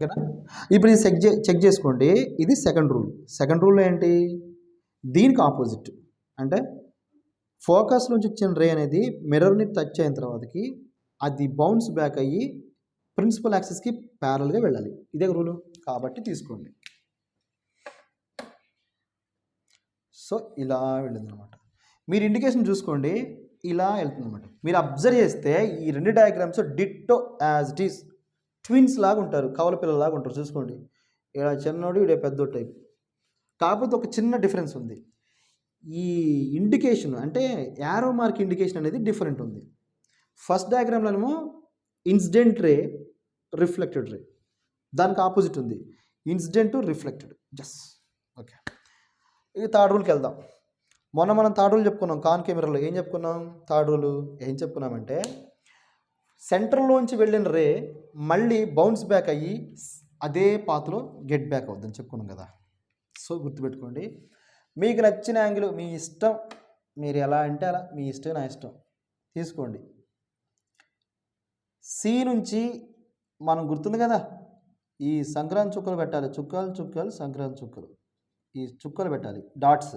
ఓకేనా. ఇప్పుడు ఇది చెక్ చేసుకోండి. ఇది సెకండ్ రూల్ ఏంటి, దీనికి ఆపోజిట్. అంటే ఫోకస్ నుంచి వచ్చిన రే అనేది మిర్రర్ని టచ్ అయిన తర్వాతకి అది బౌన్స్ బ్యాక్ అయ్యి ప్రిన్సిపల్ యాక్సిస్కి ప్యారల్గా వెళ్ళాలి. ఇదే రూలు కాబట్టి తీసుకోండి. సో ఇలా వెళ్ళింది అనమాట. మీరు ఇండికేషన్ చూసుకోండి, ఇలా వెళ్తుంది అనమాట. మీరు అబ్జర్వ్ చేస్తే ఈ రెండు diagrams ditto as it is twins లాగా ఉంటారు, కవల పిల్లలాగా ఉంటారు. చూసుకోండి, ఇక్కడ చిన్నోడు ఇక్కడ పెద్ద టైప్. కాకపోతే ఒక చిన్న డిఫరెన్స్ ఉంది. ఈ ఇండికేషన్ అంటే యారో మార్క్ ఇండికేషన్ అనేది డిఫరెంట్ ఉంది. ఫస్ట్ డయాగ్రామ్లోనేమో ఇన్సిడెంట్ రే, రిఫ్లెక్టెడ్ రే, దానికి ఆపోజిట్ ఉంది ఇన్సిడెంట్ రిఫ్లెక్టెడ్. Just okay. ఇది థర్డ్ రూల్కి వెళ్దాం. మొన్న మనం థర్డ్ రూల్ చెప్పుకున్నాం. కాన్కేవ్ మిర్రర్లో ఏం చెప్పుకున్నాం? థర్డ్ రూల్ ఏం చెప్పుకున్నామంటే సెంటర్లోంచి వెళ్ళిన రే మళ్ళీ బౌన్స్ బ్యాక్ అయ్యి అదే పాత్లో గెట్ బ్యాక్ అవుద్దని చెప్పుకున్నాం కదా. సో గుర్తుపెట్టుకోండి, మీకు నచ్చిన యాంగిల్ మీ ఇష్టం, మీరు ఎలా అంటే అలా, మీ ఇష్టం నా ఇష్టం తీసుకోండి. సి నుంచి మనం గుర్తుంది కదా, ఈ సంక్రాంతి చుక్కలు పెట్టాలి, చుక్కలు సంక్రాంతి చుక్కలు, ఈ చుక్కలు పెట్టాలి, డాట్స్.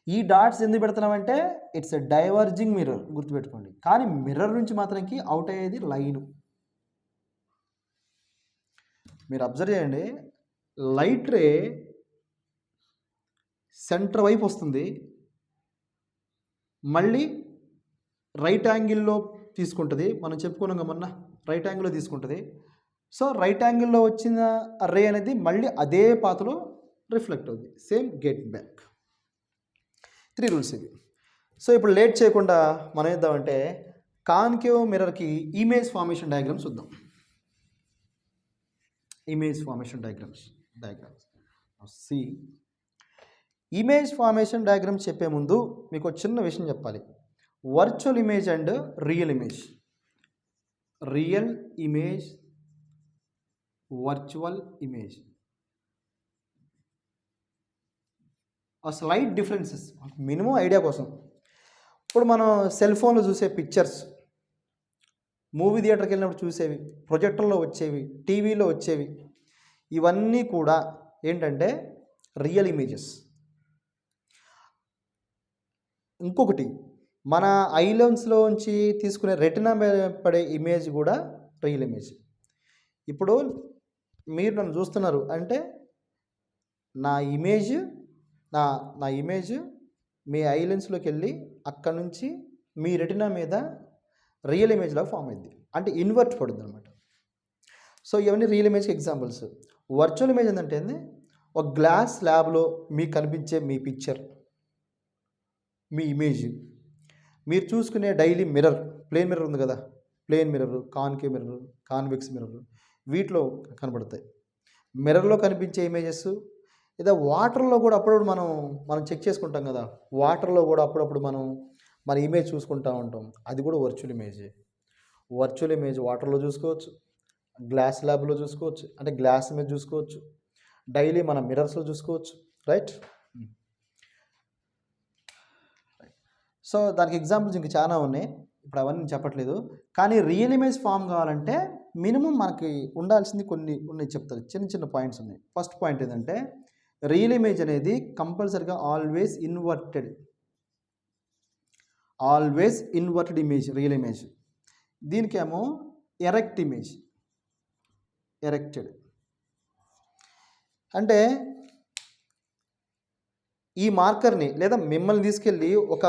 ఈ డాట్స్ ఎందుకు పెడుతున్నామంటే ఇట్స్ ఎ డైవర్జింగ్ మిర్రర్, గుర్తుపెట్టుకోండి. కానీ మిర్రర్ నుంచి మాత్రానికి అవుట్ అయ్యేది లైను. మీరు అబ్జర్వ్ చేయండి, లైట్ రే సెంటర్ వైపు వస్తుంది, మళ్ళీ రైట్ యాంగిల్లో తీసుకుంటుంది. మనం చెప్పుకున్నాం మొన్న, రైట్ యాంగిల్లో తీసుకుంటుంది. సో రైట్ యాంగిల్లో వచ్చిన రే అనేది మళ్ళీ అదే పాత్లో రిఫ్లెక్ట్ అవుతుంది, సేమ్ గెట్ బ్యాక్. 3 రూల్స్ ఇవి. సో ఇప్పుడు లేట్ చేయకుండా మనం ఏద్దామంటే కాన్కేవ్ మిర్రర్కి ఇమేజ్ ఫార్మేషన్ డయాగ్రామ్స్ చూద్దాం. Image formation diagrams see. Image formation diagrams చెప్పే ముందు మీకు ఒక చిన్న విషయం చెప్పాలి. Virtual image and real image, virtual image ఆ స్లైట్ డిఫరెన్సెస్ మినిమం ఐడియా కోసం. ఇప్పుడు మనం సెల్ ఫోన్లో చూసే పిక్చర్స్, మూవీ థియేటర్కి వెళ్ళినప్పుడు చూసేవి, ప్రొజెక్టర్లో వచ్చేవి, టీవీలో వచ్చేవి, ఇవన్నీ కూడా ఏంటంటే రియల్ ఇమేజెస్. ఇంకొకటి, మన ఐలెన్స్లోంచి తీసుకునే రెటినా పడే ఇమేజ్ కూడా రియల్ ఇమేజ్. ఇప్పుడు మీరు నన్ను చూస్తున్నారు అంటే నా ఇమేజ్ మీ ఐలెన్స్లోకి వెళ్ళి అక్కడ నుంచి మీ రెటినా మీద రియల్ ఇమేజ్లా ఫామ్ అయింది, అంటే ఇన్వర్ట్ పడుతుంది అనమాట. సో ఇవన్నీ రియల్ ఇమేజ్కి ఎగ్జాంపుల్స్. వర్చువల్ ఇమేజ్ ఏంటంటే ఒక గ్లాస్ ల్యాబ్లో మీకు కనిపించే మీ పిక్చర్, మీ ఇమేజ్, మీరు చూసుకునే డైలీ మిర్రర్, ప్లేన్ మిర్రర్ ఉంది కదా, plane mirror, concave mirror, convex mirror, వీటిలో కనబడతాయి. మిర్రర్లో కనిపించే ఇమేజెస్, లేదా వాటర్లో కూడా అప్పుడప్పుడు మనం చెక్ చేసుకుంటాం కదా, వాటర్లో కూడా అప్పుడప్పుడు మనం మన ఇమేజ్ చూసుకుంటూ ఉంటాం, అది కూడా వర్చువల్ ఇమేజ్. వర్చువల్ ఇమేజ్ వాటర్లో చూసుకోవచ్చు, గ్లాస్ ల్యాబ్లో చూసుకోవచ్చు, అంటే గ్లాస్ మీద చూసుకోవచ్చు, డైలీ మన మిర్రర్స్లో చూసుకోవచ్చు, రైట్. సో దానికి ఎగ్జాంపుల్స్ ఇంక చాలా ఉన్నాయి, ఇప్పుడు అవన్నీ చెప్పట్లేదు. కానీ రియల్ ఇమేజ్ ఫామ్ కావాలంటే మినిమం మనకి ఉండాల్సింది కొన్ని చెప్తారు, చిన్న పాయింట్స్ ఉన్నాయి. ఫస్ట్ పాయింట్ ఏంటంటే రియల్ ఇమేజ్ అనేది కంపల్సరిగా always inverted image, real image. దీనికేమో ఎరెక్టెడ్ అంటే ఈ మార్కర్ని లేదా మిమ్మల్ని తీసుకెళ్ళి ఒక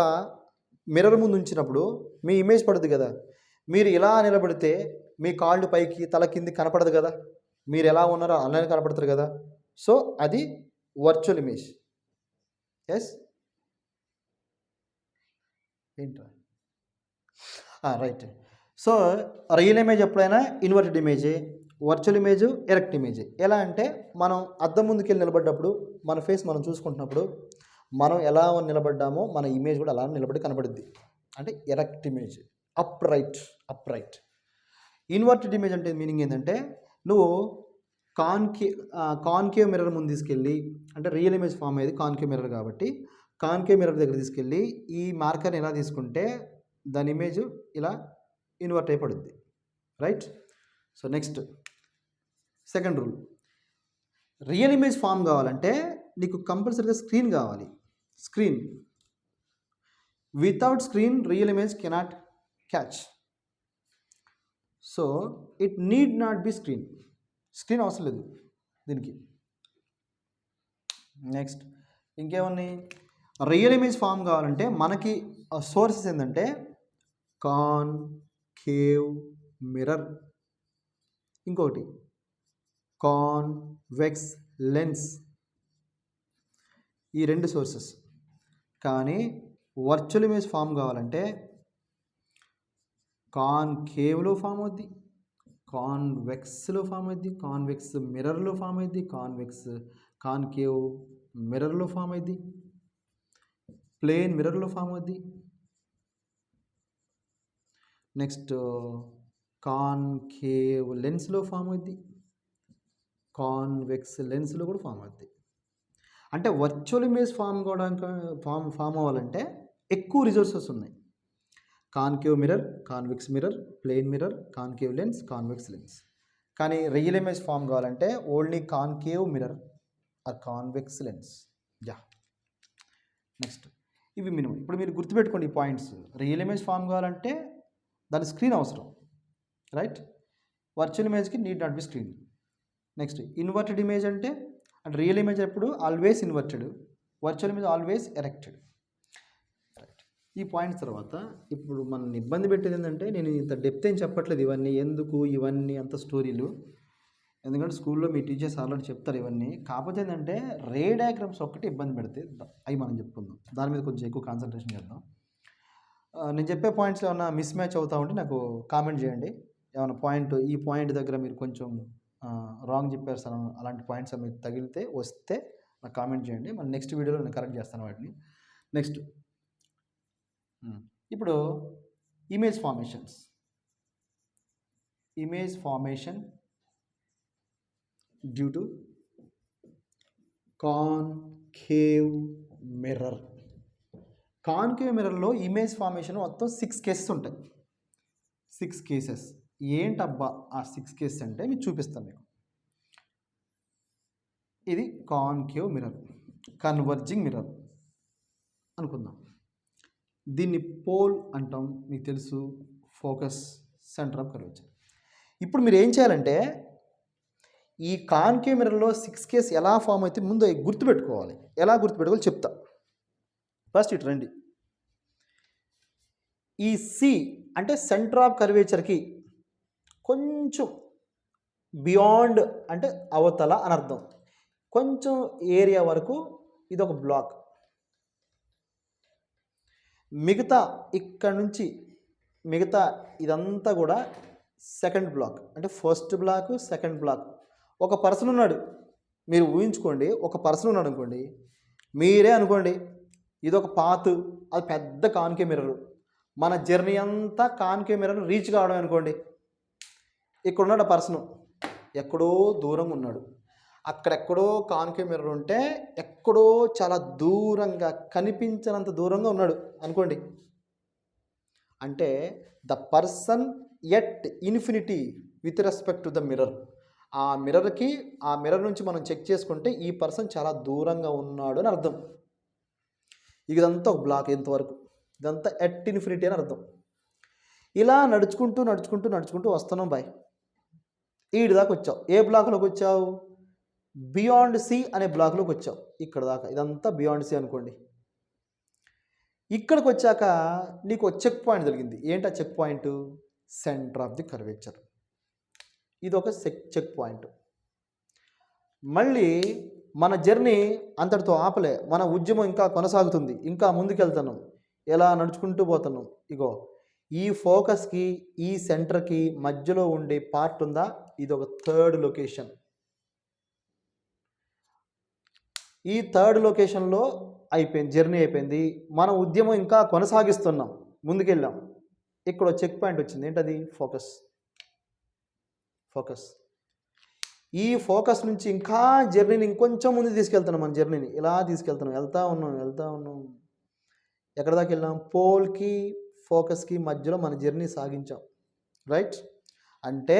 మిర్రర్ ముందు ఉంచినప్పుడు మీ ఇమేజ్ పడుతుంది కదా, మీరు ఇలా నిలబడితే మీ కాళ్ళు పైకి తల కింది కనపడదు కదా, మీరు ఎలా ఉన్నారో అలానే కనపడతారు కదా. సో అది వర్చువల్ ఇమేజ్. ఎస్ ఏంట్రా రైట్. సో రియల్ ఇమేజ్ ఎప్పుడైనా ఇన్వర్టెడ్ ఇమేజే, వర్చువల్ ఇమేజ్ ఎరెక్ట్ ఇమేజ్. ఎలా అంటే మనం అద్దం ముందుకు వెళ్ళి నిలబడ్డప్పుడు మన ఫేస్ మనం చూసుకుంటున్నప్పుడు మనం ఎలా నిలబడ్డామో మన ఇమేజ్ కూడా అలా నిలబడి కనబడుద్ది, అంటే erect image. Upright. Inverted image అంటే మీనింగ్ ఏంటంటే నువ్వు కాన్కేవ్ మిర్రర్ ముందు తీసుకెళ్ళి, అంటే రియల్ ఇమేజ్ ఫామ్ అయ్యేది కాన్కేవ్ మిర్రర్ కాబట్టి కాన్కేవ్ మిర్రర్ దగ్గర తీసుకెళ్ళి ఈ మార్కర్ని ఎలా తీసుకుంటే దాని ఇమేజ్ ఇలా ఇన్వర్ట్ అయిపడుద్ది, right. So next second rule, real image form కావాలంటే నీకు కంపల్సరీగా స్క్రీన్ కావాలి. Screen, without screen real image cannot catch. So it need not be screen. Screen అవసరం లేదు దీనికి. నెక్స్ట్ ఇంకేమున్నాయి, రియల్ ఇమేజ్ ఫామ్ కావాలంటే మనకి సోర్సెస్ ఏంటంటే కాన్కేవ్ మిర్రర్, ఇంకొకటి కాన్వెక్స్ లెన్స్, ఈ రెండు సోర్సెస్. కానీ వర్చువల్ ఇమేజ్ ఫామ్ కావాలంటే కాన్కేవ్లో ఫామ్ అవుద్ది, కాన్వెక్స్లో ఫామ్ అవుద్ది, కాన్వెక్స్ మిర్రర్లో ఫామ్ అవుద్ది, కాన్కేవ్ మిర్రర్లో ఫామ్ అవుద్ది, ప్లేన్ మిర్రర్లో ఫామ్ అవుద్ది. నెక్స్ట్ కాన్కేవ్ లెన్స్లో ఫామ్ అవుద్ది, కాన్వెక్స్ లెన్స్లో కూడా ఫామ్ అవుద్ది. అంటే వర్చువల్ ఇమేజ్ ఫామ్ అవ్వాలంటే ఎక్కువ రిసోర్సెస్ ఉన్నాయి. Concave mirror, convex mirror, plane mirror, concave lens, convex lens. కానీ రియల్ ఇమేజ్ ఫామ్ కావాలంటే only concave mirror or convex lens. Yeah, next ఇవి మినిమం. ఇప్పుడు మీరు గుర్తుపెట్టుకోండి ఈ పాయింట్స్. రియల్ ఇమేజ్ ఫామ్ కావాలంటే దాని స్క్రీన్ అవసరం, రైట్? వర్చువల్ ఇమేజ్కి need not be screen. Next inverted image అంటే రియల్ ఇమేజ్ ఎప్పుడు always inverted, virtual image always erected. Right, ఈ పాయింట్స్ తర్వాత ఇప్పుడు మనల్ని ఇబ్బంది పెట్టేది ఏంటంటే, నేను ఇంత డెప్త్ ఏం చెప్పట్లేదు. ఇవన్నీ ఎందుకు, ఇవన్నీ అంత స్టోరీలు, ఎందుకంటే స్కూల్లో మీ టీచర్స్ ఆల్రెడీ చెప్తారు ఇవన్నీ. కాకపోతే ఏంటంటే రే డయాగ్రామ్స్ ఒక్కటి ఇబ్బంది పెడితే అవి మనం చెప్పుకుందాం. దాని మీద కొంచెం ఎక్కువ కాన్సన్ట్రేషన్ చేద్దాం. నేను చెప్పే పాయింట్స్ ఏమైనా మిస్ మ్యాచ్ అవుతా ఉంటే నాకు కామెంట్ చేయండి. ఏమైనా పాయింట్, ఈ పాయింట్ దగ్గర మీరు కొంచెం రాంగ్ చెప్పారు సార్, అలాంటి పాయింట్స్ మీకు తగిలితే వస్తే నాకు కామెంట్ చేయండి. మళ్ళీ నెక్స్ట్ వీడియోలో నేను కరెక్ట్ చేస్తాను వాటిని. నెక్స్ట్ ఇప్పుడు image formations. Image formation due to concave mirror. Concave మిర్రర్లో ఇమేజ్ ఫార్మేషన్ మొత్తం 6 కేసెస్ ఉంటాయి. 6 కేసెస్. ఏంటబ్బా ఆ 6 కేసెస్ అంటే మీకు చూపిస్తాను మీకు. ఇది కాన్కేవ్ మిర్రర్, కన్వర్జింగ్ మిర్రర్ అనుకుందాం. దీన్ని పోల్ అంటాం, మీకు తెలుసు. Focus, centre of curvature. ఇప్పుడు మీరు ఏం చేయాలంటే ఈ కాన్కేవ్ మిర్రర్లో 6 కేస్ ఎలా ఫామ్ అయితే ముందు గుర్తుపెట్టుకోవాలి. ఎలా గుర్తుపెట్టుకోవాలి చెప్తా. ఫస్ట్ ఇటు రండి. ఈ సి అంటే సెంటర్ ఆఫ్ కర్వేచర్కి కొంచెం బియాండ్ అంటే అవతల అని అర్థం. కొంచెం ఏరియా వరకు ఇది ఒక బ్లాక్. మిగతా ఇక్కడ నుంచి మిగతా ఇదంతా కూడా సెకండ్ బ్లాక్. అంటే ఫస్ట్ బ్లాక్, సెకండ్ బ్లాక్. ఒక పర్సన్ ఉన్నాడు, మీరు ఊహించుకోండి. ఒక పర్సన్ ఉన్నాడు అనుకోండి, మీరే అనుకోండి ఇది ఒక పాత్, అది పెద్ద కాన్కేవ్ మిర్రర్. మన జర్నీ అంతా కాన్కేవ్ మిర్రర్ రీచ్ కావడం అనుకోండి. ఇక్కడ ఉన్నాడు ఆ పర్సన్, ఎక్కడో దూరంగా ఉన్నాడు. అక్కడెక్కడో కాన్కేవ్ మిర్రర్ ఉంటే ఎక్కడో చాలా దూరంగా, కనిపించినంత దూరంగా ఉన్నాడు అనుకోండి. అంటే the person at infinity with respect to the mirror. ఆ మిర్రర్ నుంచి మనం చెక్ చేసుకుంటే ఈ పర్సన్ చాలా దూరంగా ఉన్నాడు అని అర్థం. ఇదంతా ఒక బ్లాక్. ఎంతవరకు ఇదంతా ఎట్ ఇన్ఫినిటీ అని అర్థం. ఇలా నడుచుకుంటూ నడుచుకుంటూ నడుచుకుంటూ వస్తున్నాం బాయ్. ఈడి దాకా వచ్చావు. ఏ బ్లాక్లోకి వచ్చావు? బియాండ్ సి అనే బ్లాక్లోకి వచ్చావు. ఇక్కడ దాకా ఇదంతా బియాండ్ సి అనుకోండి. ఇక్కడికి వచ్చాక నీకు చెక్ పాయింట్ జరిగింది. ఏంటి ఆ check point? Centre of the curvature. ఇది ఒక చెక్ పాయింట్. మళ్ళీ మన జర్నీ అంతటితో ఆపలే. మన ఉద్యమం ఇంకా కొనసాగుతుంది. ఇంకా ముందుకెళ్తున్నాం. ఎలా నడుచుకుంటూ పోతున్నాం. ఇగో ఈ ఫోకస్కి ఈ సెంటర్కి మధ్యలో ఉండే పార్ట్ ఉందా, ఇది ఒక థర్డ్ లొకేషన్. ఈ థర్డ్ లొకేషన్లో అయిపోయింది, జర్నీ అయిపోయింది. మన ఉద్యమం ఇంకా కొనసాగిస్తున్నాం, ముందుకెళ్ళాం. ఇక్కడ చెక్ పాయింట్ వచ్చింది. ఏంటది? ఫోకస్. ఈ ఫోకస్ నుంచి ఇంకా జర్నీని ఇంకొంచెం ముందు తీసుకెళ్తున్నాం. మన జర్నీని ఇలా తీసుకెళ్తున్నాం. వెళ్తా ఉన్నాం. ఎక్కడ దాకా వెళ్ళాం? పోల్కి ఫోకస్కి మధ్యలో మన జర్నీ సాగించాం. రైట్? అంటే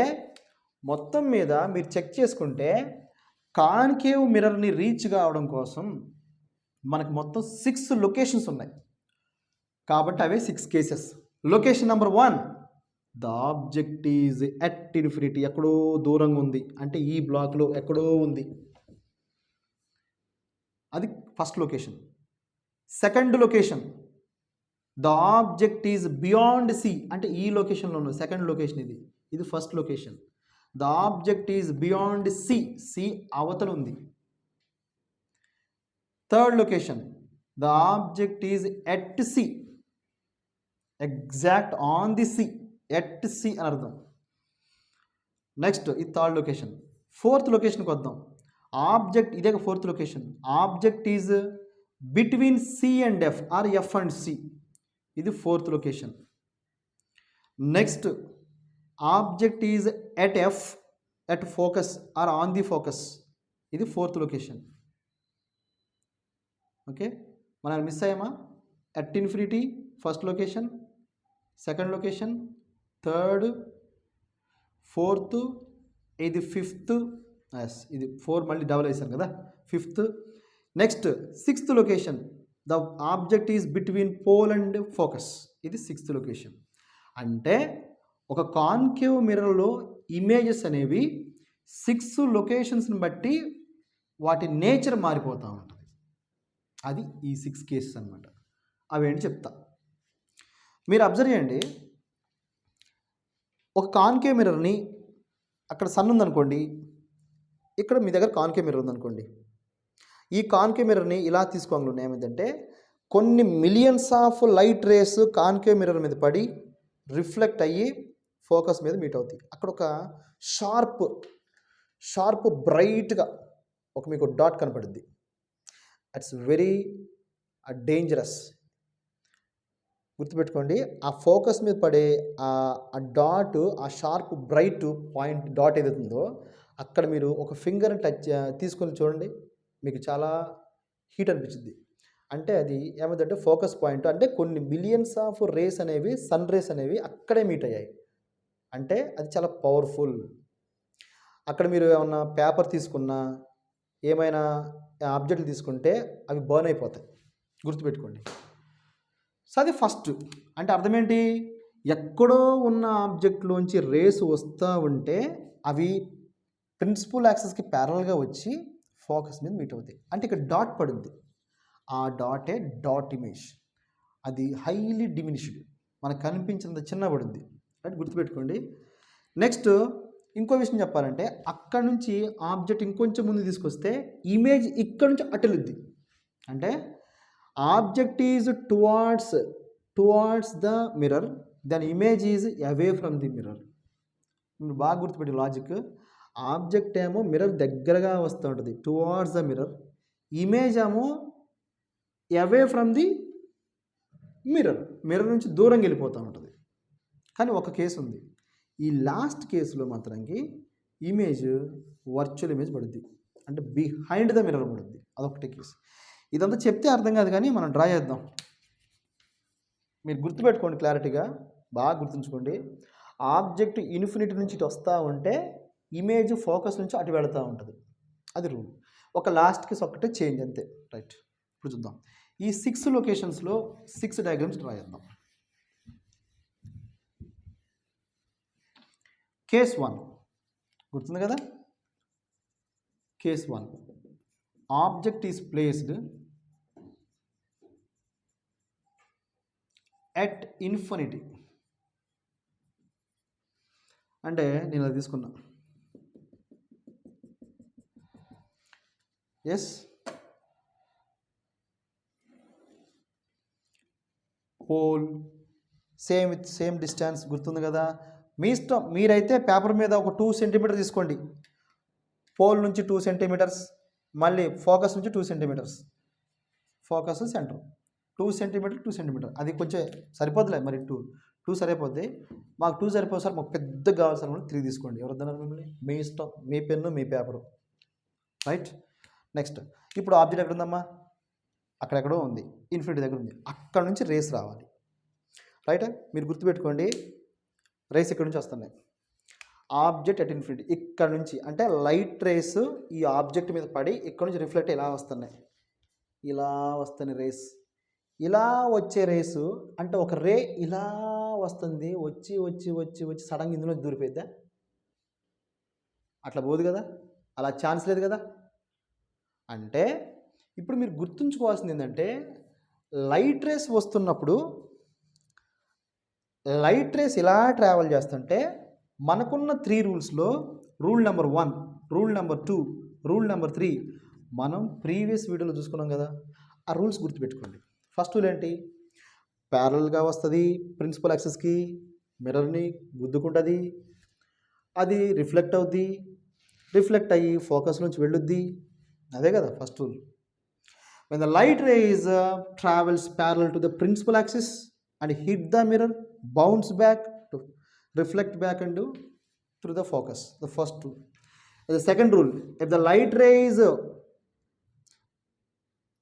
మొత్తం మీద మీరు చెక్ చేసుకుంటే కాన్కేవ్ మిర్రర్ని రీచ్ కావడం కోసం మనకు మొత్తం 6 లొకేషన్స్ ఉన్నాయి. కాబట్టి అవే 6 cases. Location number 1, the object is at infinity, ఎక్కడో దూరంగా ఉంది, అంటే ఈ బ్లాక్లో ఎక్కడో ఉంది, అది first location. Second location, the object is beyond C, అంటే ఈ లొకేషన్లో ఉంది, సెకండ్ లొకేషన్ ఇది. ఇది first location. The object is beyond C, C అవతల ఉంది. Third location, the object is at C, exact on the C, at C అని అర్థం. నెక్స్ట్ ఇది థర్డ్ లొకేషన్. ఫోర్త్ లొకేషన్కి వద్దాం. ఆబ్జెక్ట్, ఇదే fourth location. Object is between C and F or F and C, ఇది fourth location. Next object is at F at focus or on the focus, ఇది fourth location. Okay, మనం miss అయ్యామా? At infinity first location, second location, third, fourth, ఇది fifth. Yes, ఇది 4 మళ్ళీ double వేసాను కదా, fifth. Next sixth location, the object is between pole and focus, ఇది sixth location. అంటే ఒక కాన్కేవ్ మిర్రర్లో ఇమేజెస్ అనేవి 6 లొకేషన్స్ని బట్టి వాటి నేచర్ మారిపోతూ ఉంటుంది. అది ఈ 6 కేసెస్ అనమాట. అవేంటి చెప్తా, మీరు అబ్జర్వ్ చేయండి. ఒక కాన్కేవ్ మిర్రర్ని, అక్కడ సన్ ఉందనుకోండి, ఇక్కడ మీ దగ్గర కాన్కేవ్ మిర్రర్ ఉందనుకోండి. ఈ కాన్కేవ్ మిర్రర్ని ఇలా తీసుకోగలను. ఏమైందంటే కొన్ని millions of light rays concave mirror మీద పడి రిఫ్లెక్ట్ అయ్యి ఫోకస్ మీద మీట్ అవుతాయి. అక్కడ ఒక షార్ప్ బ్రైట్గా ఒక మీకు డాట్ కనపడుద్ది. It's very dangerous. గుర్తుపెట్టుకోండి, ఆ ఫోకస్ మీద పడే ఆ డాట్, ఆ షార్ప్ బ్రైట్ పాయింట్ డాట్ ఏదైతుందో అక్కడ మీరు ఒక ఫింగర్ని తీసుకొని చూడండి, మీకు చాలా హీట్ అనిపించింది. అంటే అది ఏమైందంటే ఫోకస్ పాయింట్, అంటే కొన్ని మిలియన్స్ ఆఫ్ రేస్ అనేవి, సన్ రేస్ అనేవి అక్కడే మీట్ అయ్యాయి. అంటే అది చాలా పవర్ఫుల్. అక్కడ మీరు ఏమన్నా పేపర్ తీసుకున్నా, ఏమైనా ఆబ్జెక్టులు తీసుకుంటే అవి బర్న్ అయిపోతాయి. గుర్తుపెట్టుకోండి. సో అది ఫస్ట్. అంటే అర్థం ఏంటి? ఎక్కడో ఉన్న ఆబ్జెక్ట్లోంచి రేస్ వస్తూ ఉంటే అవి ప్రిన్సిపల్ యాక్సెస్కి ప్యారల్గా వచ్చి ఫోకస్ మీద మీట్ అవుతాయి. అంటే ఇక్కడ డాట్ పడుద్ది, ఆ డాటే డాట్ ఇమేజ్. అది హైలీ డిమినిష్డ్, మనకు కనిపించినంత చిన్న పడుద్ది. రైట్, గుర్తుపెట్టుకోండి. నెక్స్ట్ ఇంకో విషయం చెప్పాలంటే, అక్కడ నుంచి ఆబ్జెక్ట్ ఇంకొంచెం ముందు తీసుకొస్తే ఇమేజ్ ఇక్కడ నుంచి అటెలుద్ది. అంటే object is towards the mirror, then image is away from the mirror. మీరు బాగా గుర్తుపెట్టి లాజిక్. ఆబ్జెక్ట్ ఏమో మిర్రర్ దగ్గరగా వస్తూ ఉంటుంది, టువార్డ్స్ ద మిర్రర్. ఇమేజ్ ఏమో అవే ఫ్రమ్ ది మిర్రర్ నుంచి దూరంగా వెళ్ళిపోతూ ఉంటుంది. కానీ ఒక కేసు ఉంది, ఈ లాస్ట్ కేసులో మాత్రంకి ఇమేజ్ వర్చువల్ ఇమేజ్ పడుద్ది, అంటే బిహైండ్ ద మిర్రర్ పడుద్ది. అదొకటి కేసు. ఇదంతా చెప్తే అర్థం కాదు, కానీ మనం డ్రా చేద్దాం. మీరు గుర్తుపెట్టుకోండి క్లారిటీగా, బాగా గుర్తుంచుకోండి. ఆబ్జెక్ట్ ఇన్ఫినిటీ నుంచి ఇటు వస్తూ ఉంటే ఇమేజ్ ఫోకస్ నుంచి అటు వెళుతూ ఉంటుంది. అది రూల్. ఒక లాస్ట్ కేసు ఒకటే చేంజ్, అంతే. రైట్, ఇప్పుడు చూద్దాం. ఈ 6 లొకేషన్స్లో 6 డయాగ్రామ్స్ డ్రా చేద్దాం. కేస్ 1 గుర్తుంది కదా. Case 1, object is placed at infinity. అంటే నేను అది తీసుకున్నా. ఎస్, పోల్ సేమ్ డిస్టెన్స్, గుర్తుంది కదా. మీ ఇష్టం, మీరైతే పేపర్ మీద ఒక 2 సెంటీమీటర్ తీసుకోండి. పోల్ నుంచి 2 సెంటీమీటర్స్, మళ్ళీ ఫోకస్ నుంచి 2 సెంటీమీటర్స్, ఫోకస్ సెంటర్ 2 సెంటీమీటర్. అది కొంచెం సరిపోద్దులే, మరి 2 సరిపోద్ది. మాకు 2 సరిపోదు సార్, మాకు పెద్ద కావాల్సిన 3 తీసుకోండి. ఎవరొద్దన్నారు మిమ్మల్ని, మీ ఇష్టం, మీ పెన్ను మీ పేపరు. Right, next. ఇప్పుడు ఆబ్జెక్ట్ ఎక్కడ ఉందమ్మా? అక్కడెక్కడో ఉంది, ఇన్ఫినిటీ దగ్గర ఉంది. అక్కడ నుంచి రేస్ రావాలి. రైట్, మీరు గుర్తుపెట్టుకోండి, రేస్ ఇక్కడ నుంచి వస్తున్నాయి. ఆబ్జెక్ట్ అట్ ఇన్ఫినిటీ, ఇక్కడ నుంచి అంటే లైట్ రేస్ ఈ ఆబ్జెక్ట్ మీద పడి ఇక్కడ నుంచి రిఫ్లెక్ట్ ఇలా వస్తున్నాయి, ఇలా వస్తున్న రేస్, ఇలా వచ్చే రేసు అంటే ఒక రే ఇలా వస్తుంది, వచ్చి వచ్చి వచ్చి వచ్చి సడన్గా ఇందులో దూరిపోయిద్దా? అట్లా పోదు కదా, అలా ఛాన్స్ లేదు కదా. అంటే ఇప్పుడు మీరు గుర్తుంచుకోవాల్సింది ఏంటంటే లైట్ రేస్ వస్తున్నప్పుడు లైట్ రేస్ ఇలా ట్రావెల్ చేస్తుంటే మనకున్న 3 రూల్స్లో rule number 1, rule number 2, rule number 3 మనం ప్రీవియస్ వీడియోలో చూసుకున్నాం కదా. ఆ రూల్స్ గుర్తుపెట్టుకోండి. ఫస్ట్ రూల్ ఏంటి? ప్యారలల్గా వస్తుంది ప్రిన్సిపల్ యాక్సిస్కి, మిర్రర్ని గుద్దుకుంటుంది, అది రిఫ్లెక్ట్ అవుద్ది, రిఫ్లెక్ట్ అయ్యి ఫోకస్ నుంచి వెళ్ళుద్ది, అదే కదా first rule. When the light rays travels parallel to the principal axis and hit the mirror, bounce back to reflect back and do through the focus. The first rule. The second rule, if the light rays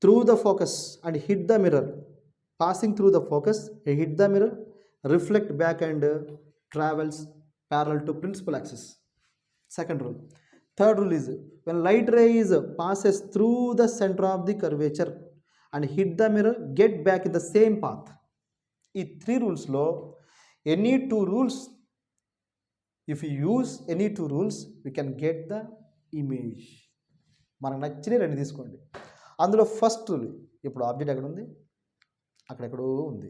through the focus and hit the mirror, passing through the focus, hit the mirror, reflect back and travels parallel to principal axis. Second rule. Third rule is when light rays passes through the center of the curvature and hit the mirror, get back in the same path. ఈ 3 రూల్స్లో any 2 rules, if you use any 2 rules we can get the image. మనకు నచ్చిన 2 తీసుకోండి. అందులో first rule, ఇప్పుడు object ఎక్కడ ఉంది? అక్కడెక్కడో ఉంది,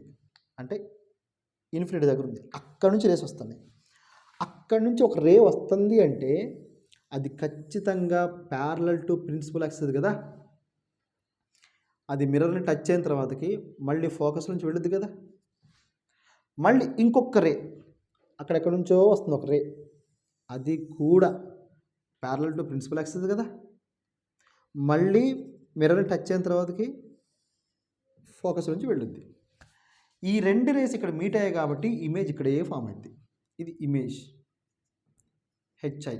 అంటే ఇన్ఫినిటీ దగ్గర ఉంది, అక్కడ నుంచి రేస్ వస్తుంది. అక్కడి నుంచి ఒక రే వస్తుంది అంటే అది ఖచ్చితంగా ప్యారలల్ టు ప్రిన్సిపల్ యాక్సిస్ కదా. అది మిర్రర్ని టచ్ అయిన తర్వాతకి మళ్ళీ ఫోకస్ నుంచి వెళ్ళుద్ది కదా. మళ్ళీ ఇంకొక రే అక్కడెక్కడి నుంచో వస్తుంది ఒక రే, అది కూడా ప్యారలల్ టు ప్రిన్సిపల్ యాక్సిస్ కదా. మళ్ళీ మిర్రర్ని టచ్ అయిన తర్వాతకి ఫోకస్ నుంచి వెళ్ళుద్ది. ఈ 2 రేస్ ఇక్కడ మీట్ అయ్యాయి కాబట్టి ఇమేజ్ ఇక్కడ ఏ ఫామ్ అయింది. ఇది ఇమేజ్ హెచ్ఐ.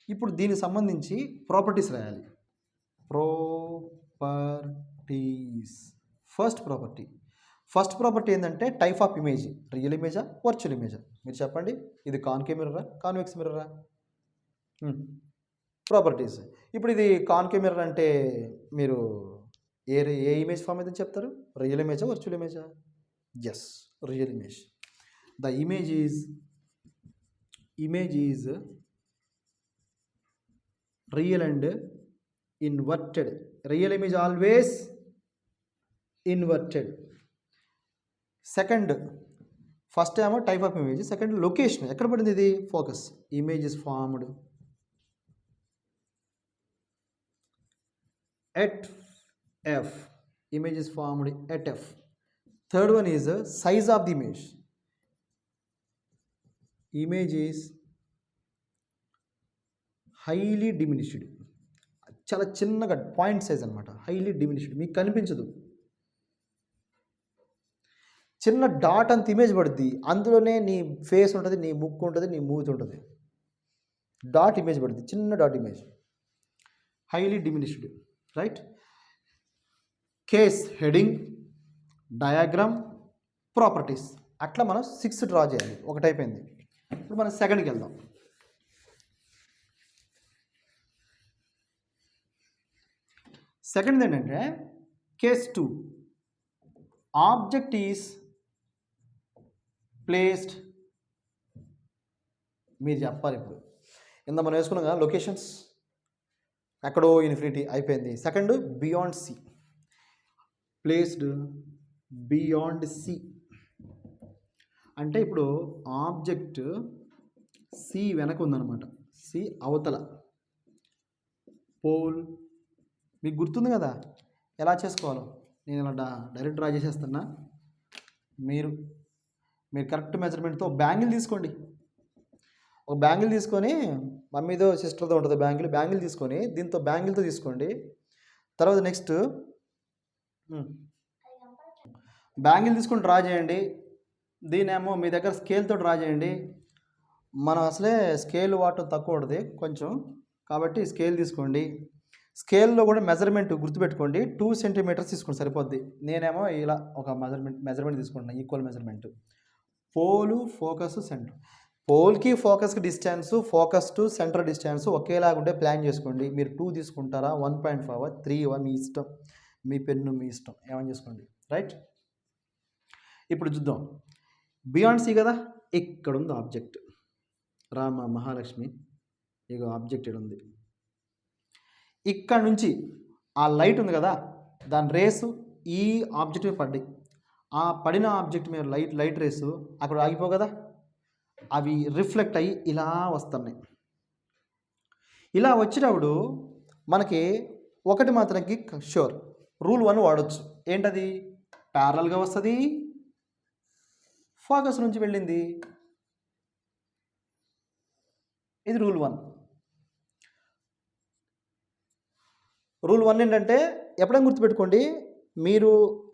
ఇప్పుడు దీనికి సంబంధించి ప్రాపర్టీస్ రాయాలి. ప్రాపర్టీస్. ఫస్ట్ ప్రాపర్టీ ఏంటంటే టైప్ ఆఫ్ ఇమేజ్, రియల్ ఇమేజా వర్చువల్ ఇమేజా? మీరు చెప్పండి. ఇది కాన్కేవ్ మిర్రరా కాన్వెక్స్ మిర్రరా? ప్రాపర్టీస్. ఇప్పుడు ఇది కాన్కేవ్ మిర్రర్ అంటే మీరు ఏ ఇమేజ్ ఫామ్ అయితే చెప్తారు? రియల్ ఇమేజా వర్చువల్ ఇమేజా? Yes, real image. The image is real and inverted. Real image always inverted. Second, first ఏమో type of image, second location ఎక్కడ పడింది? ఇది focus. Image is formed at F. Image is formed at F. Third one is size of the image. Image is highly diminished. చాలా చిన్నగా point size అనమాట, highly diminished, మీకు కనిపించదు. చిన్న dot అంత ఇమేజ్ పడుద్ది, అందులోనే నీ ఫేస్ ఉంటుంది, నీ ముక్కు ఉంటుంది, నీ మూతి ఉంటుంది. డాట్ ఇమేజ్ పడుద్ది, చిన్న dot image, highly diminished. Right. Case, heading, diagram, properties, అట్లా మనం 6 డ్రా చేయాలి. ఒకటి అయిపోయింది. ఇప్పుడు మనం సెకండ్కి వెళ్దాం. సెకండ్ ఏంటంటే కేస్ 2, ఆబ్జెక్ట్ ఈజ్ ప్లేస్డ్. మీరు చెప్పాలి. ఇప్పుడు ఇంత మనం వేసుకున్నాం కదా లొకేషన్స్, ఎక్కడో ఇన్ఫినిటీ అయిపోయింది. Second beyond C, placed beyond C అంటే ఇప్పుడు ఆబ్జెక్ట్ సి వెనక ఉందన్నమాట, సి అవతల పోల్. మీకు గుర్తుంది కదా ఎలా చేసుకోవాలో? నేను ఇలా డైరెక్ట్ డ్రా చేసేస్తున్నా. మీరు కరెక్ట్ మెజర్మెంట్తో బ్యాంగిల్ తీసుకోండి. ఒక బ్యాంగిల్ తీసుకొని, మమ్మీతో సిస్టర్తో ఉంటుంది బ్యాంగిల్ తీసుకొని దీంతో బ్యాంగిల్తో తీసుకోండి. తర్వాత నెక్స్ట్ బ్యాంగిల్ తీసుకొని డ్రా చేయండి. దీనేమో మీ దగ్గర స్కేల్తో డ్రా చేయండి. మనం అసలే స్కేల్ వాడటం తక్కువ ఉంటుంది కొంచెం, కాబట్టి స్కేల్ తీసుకోండి. స్కేల్లో కూడా మెజర్మెంట్ గుర్తుపెట్టుకోండి, 2 సెంటీమీటర్స్ తీసుకోండి సరిపోద్ది. నేనేమో ఇలా ఒక మెజర్మెంట్ తీసుకుంటున్నాను, equal measurement. Pole, focus, centre. పోల్కి ఫోకస్కి distance, focus to centre distance ఒకేలాగా ఉంటే ప్లాన్ చేసుకోండి. మీరు 2 తీసుకుంటారా, 1.5, 3, 1 మీ ఇష్టం, మీ పెన్ను మీ ఇష్టం, ఏమని చేసుకోండి. రైట్, ఇప్పుడు చూద్దాం. బియాండ్ సి కదా, ఇక్కడ ఉంది ఆబ్జెక్ట్. రామ మహాలక్ష్మి, ఇక ఆబ్జెక్ట్ ఇక్కడ ఉంది. ఇక్కడ నుంచి ఆ లైట్ ఉంది కదా, దాని రేసు ఈ ఆబ్జెక్ట్ మీద పడ్డాయి. ఆ పడిన ఆబ్జెక్ట్ మీద లైట్ రేసు అక్కడ ఆగిపో కదా, అవి రిఫ్లెక్ట్ అయ్యి ఇలా వస్తున్నాయి. ఇలా వచ్చేటప్పుడు మనకి ఒకటి మాత్రానికి షూర్, రూల్ 1 వాడచ్చు. ఏంటది? ప్యారలల్గా వస్తుంది, ఫోకస్ నుంచి వెళ్ళింది. ఇది రూల్ 1. రూల్ 1 ఏంటంటే, ఎప్పుడైనా గుర్తుపెట్టుకోండి, మీరు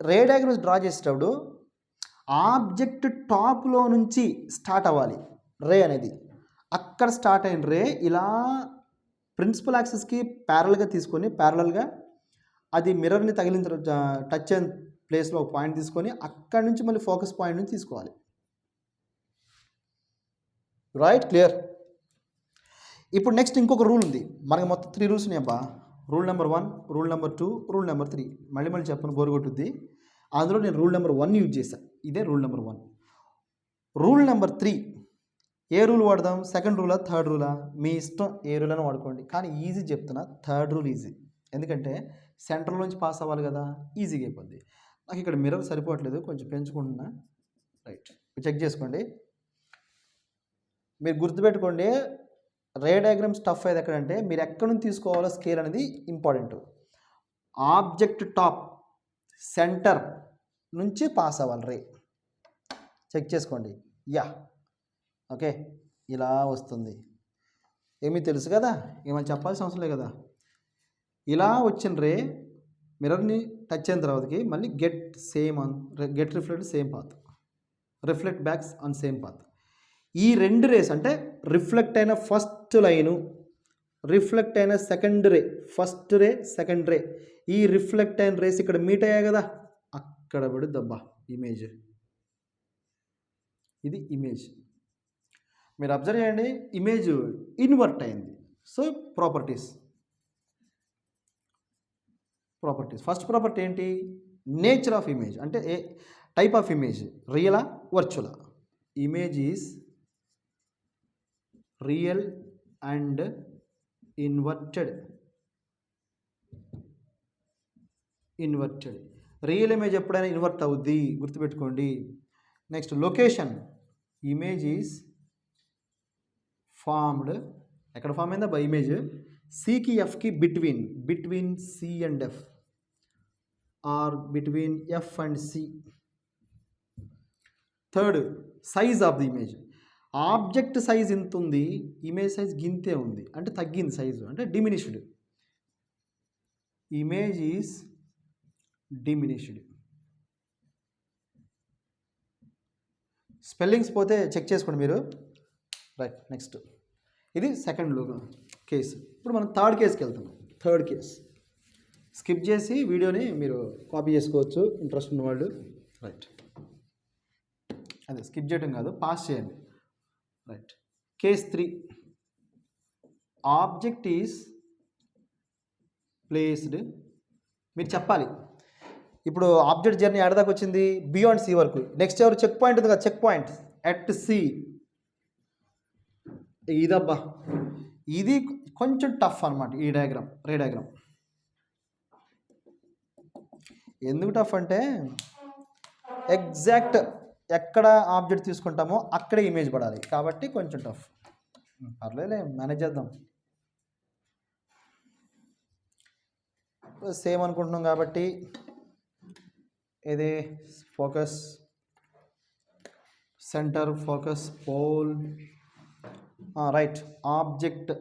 రే డయాగ్రమ్స్ డ్రా చేసేటప్పుడు ఆబ్జెక్ట్ టాప్లో నుంచి స్టార్ట్ అవ్వాలి రే అనేది. అక్కడ స్టార్ట్ అయిన రే ఇలా ప్రిన్సిపల్ యాక్సిస్కి ప్యారల్గా తీసుకొని, ప్యారలల్గా అది మిర్రర్ని తగిలిన తర్వాత టచ్ అయిన ప్లేస్లో ఒక పాయింట్ తీసుకొని అక్కడి నుంచి మళ్ళీ ఫోకస్ పాయింట్ నుంచి తీసుకోవాలి. Right, clear. ఇప్పుడు నెక్స్ట్ ఇంకొక రూల్ ఉంది. మనకి మొత్తం 3 రూల్స్ ఉన్నాయి అబ్బా. Rule number 1, rule number 2, rule number 3. మళ్ళీ చెప్పను, బోరు కొట్టుద్ది. అందులో నేను రూల్ నెంబర్ 1 యూజ్ చేశాను. ఇదే రూల్ నెంబర్ 1. రూల్ నెంబర్ 3, ఏ రూల్ వాడదాం? సెకండ్ రూలా, థర్డ్ రూలా? మీ ఇష్టం, ఏ రూల్ అయినా వాడుకోండి. కానీ ఈజీ చెప్తున్నా, థర్డ్ రూల్ ఈజీ. ఎందుకంటే సెంటర్ నుంచి పాస్ అవ్వాలి కదా, ఈజీగా అయిపోద్ది. నాకు ఇక్కడ మిర్రర్ సరిపోవట్లేదు, కొంచెం పెంచుకుంటున్నా. రైట్, చెక్ చేసుకోండి. మీరు గుర్తుపెట్టుకోండి, రే డయాగ్రామ్ స్టఫ్ అయ్యేది ఎక్కడంటే, మీరు ఎక్కడి నుంచి తీసుకోవాలో స్కేల్ అనేది ఇంపార్టెంట్. ఆబ్జెక్ట్ టాప్ సెంటర్ నుంచి పాస్ అవ్వాలి రే. చెక్ చేసుకోండి. యా, ఓకే, ఇలా వస్తుంది. ఏమీ తెలుసు కదా, ఏమైనా చెప్పాల్సిన అవసరం లేదు కదా. ఇలా వచ్చిన రే మిర్రర్ని టచ్ అయిన తర్వాతకి మళ్ళీ get reflect same path, reflect backs on same path. ఈ 2 రేస్ అంటే రిఫ్లెక్ట్ అయిన ఫస్ట్ లైను, రిఫ్లెక్ట్ అయిన second ray, first ray second ray, ఈ రిఫ్లెక్ట్ అయిన రేస్ ఇక్కడ మీట్ అయ్యాయి కదా, అక్కడ పడుద్దబ్బా ఇమేజ్. ఇది ఇమేజ్. మీరు అబ్జర్వ్ చేయండి, ఇమేజ్ ఇన్వర్ట్ అయింది. సో ప్రాపర్టీస్, ఫస్ట్ ప్రాపర్టీ ఏంటి? Nature of image. అంటే టైప్ ఆఫ్ ఇమేజ్, రియలా వర్చువలా? Image is real and inverted. Real image ఎప్పుడైనా ఇన్వర్ట్ అవుద్ది, గుర్తుపెట్టుకోండి. Next location, image is formed, ఎక్కడ ఫామ్ అయిందా బై ఇమేజ్? సికి ఎఫ్కి between C and F, or between F and C. Third, size of the image. Object size ఇంత ఉంది, image size గింతే ఉంది, అంటే తగ్గింది సైజు, అంటే diminished. Image is diminished. Spellings పోతే చెక్ చేసుకోండి మీరు. రైట్, నెక్స్ట్ ఇది సెకండ్ కేసు. ఇప్పుడు మనం థర్డ్ కేసుకి వెళ్తున్నాం. థర్డ్ కేస్ స్కిప్ చేసి వీడియోని మీరు కాపీ చేసుకోవచ్చు, ఇంట్రెస్ట్ ఉన్నవాళ్ళు. రైట్, అదే స్కిప్ చేయడం కాదు, పాస్ చేయండి. Right, case 3, object is placed. మీరు చెప్పాలి ఇప్పుడు ఆబ్జెక్ట్ జర్నీ ఎడదాకా వచ్చింది, బియాండ్ సి వరకు. నెక్స్ట్ ఎవరు? చెక్ పాయింట్ ఉంది కదా, చెక్ పాయింట్ ఎట్ సి. ఇదబ్బా, ఇది కొంచెం టఫ్ అనమాట ఈ డయాగ్రామ్, రే డయాగ్రామ్. ఎందుకు టఫ్ అంటే, ఎగ్జాక్ట్ ఎక్కడ ఆబ్జెక్ట్ తీసుకుంటామో అక్కడే ఇమేజ్ పడాలి, కాబట్టి కొంచెం టఫ్. పర్లేదులే, మేనేజ్ చేద్దాం. సేమ్ అనుకుంటున్నాం కాబట్టి ఇది focus, centre, focus, pole. Right, object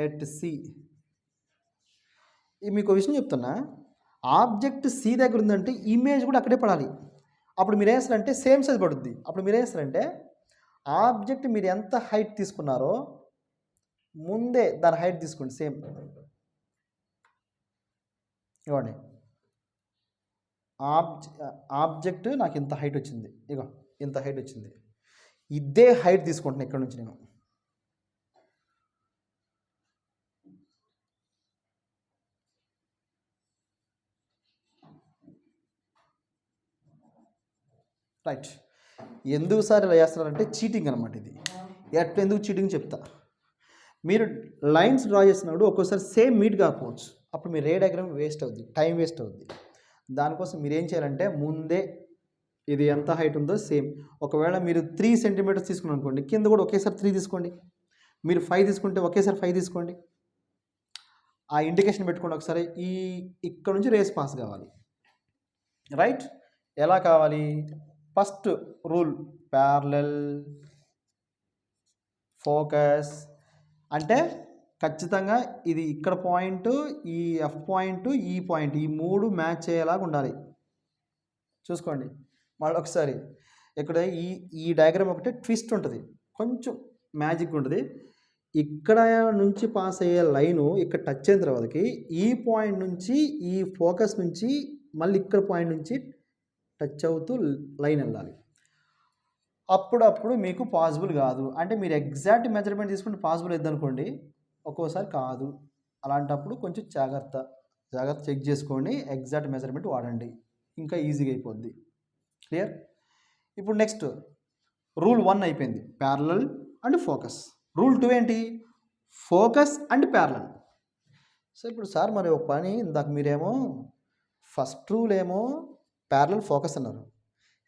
at C. మీకు విషయం చెప్తున్నా, ఆబ్జెక్ట్ సి దగ్గర ఉందంటే ఇమేజ్ కూడా అక్కడే పడాలి. అప్పుడు మీరు వేస్తారంటే సేమ్ సైజ్ పడుద్ది. అప్పుడు మీరు వేస్తారంటే ఆబ్జెక్ట్ మీరు ఎంత హైట్ తీసుకున్నారో ముందే దాని హైట్ తీసుకోండి, సేమ్. ఇవ్వండి, ఆబ్జెక్ట్ నాకు ఇంత హైట్ వచ్చింది, ఇగో ఇంత హైట్ వచ్చింది. ఇదే హైట్ తీసుకుంటున్నాను ఇక్కడ నుంచి నేను. రైట్. ఎందుకు సార్ ఇలా చేస్తున్నారంటే చీటింగ్ అనమాట ఇది. ఎందుకు చీటింగ్ చెప్తా. మీరు లైన్స్ డ్రా చేసినప్పుడు ఒక్కోసారి సేమ్ మీట్ కాకపోవచ్చు, అప్పుడు మీ రే డయాగ్రామ్ వేస్ట్ అవుద్ది, టైం వేస్ట్ అవుద్ది. దానికోసం మీరు ఏం చేయాలంటే ముందే ఇది ఎంత హైట్ ఉందో సేమ్, ఒకవేళ మీరు 3 సెంటీమీటర్స్ తీసుకుని అనుకోండి, కింద కూడా ఒకేసారి 3 తీసుకోండి. మీరు 5 తీసుకుంటే ఒకేసారి 5 తీసుకోండి. ఆ ఇండికేషన్ పెట్టుకోండి ఒకసారి. ఇక్కడ నుంచి రేస్ పాస్ కావాలి. రైట్. ఎలా కావాలి? First rule parallel, focus. అంటే ఖచ్చితంగా ఇది ఇక్కడ పాయింట్, ఈ ఎఫ్ పాయింట్, ఈ పాయింట్, ఈ 3 మ్యాచ్ అయ్యేలాగా ఉండాలి. చూసుకోండి మళ్ళీ ఒకసారి. ఇక్కడ ఈ డయాగ్రామ్ ఒకటి ట్విస్ట్ ఉంటుంది, కొంచెం మ్యాజిక్ ఉంటుంది. ఇక్కడ నుంచి పాస్ అయ్యే లైను ఇక్కడ టచ్ అయిన తర్వాతకి ఈ పాయింట్ నుంచి, ఈ ఫోకస్ నుంచి మళ్ళీ ఇక్కడ పాయింట్ నుంచి టచ్ అవుతూ లైన్ వెళ్ళాలి. అప్పుడప్పుడు మీకు పాసిబుల్ కాదు, అంటే మీరు ఎగ్జాక్ట్ మెజర్మెంట్ తీసుకుంటే పాసిబుల్ అవుతుంది అనుకోండి, ఒక్కోసారి కాదు. అలాంటప్పుడు కొంచెం జాగ్రత్త చెక్ చేసుకోండి, ఎగ్జాక్ట్ మెజర్మెంట్ వాడండి, ఇంకా ఈజీగా అయిపోద్ది. క్లియర్? ఇప్పుడు నెక్స్ట్ రూల్ 1 అయిపోయింది, ప్యారలల్ అండ్ ఫోకస్. రూల్ 2 ఏంటి? Focus and parallel. సో ఇప్పుడు సార్ మరి ఒక పని, ఇందాక మీరేమో ఫస్ట్ రూల్ ఏమో ప్యారలల్ ఫోకస్ అన్నారు,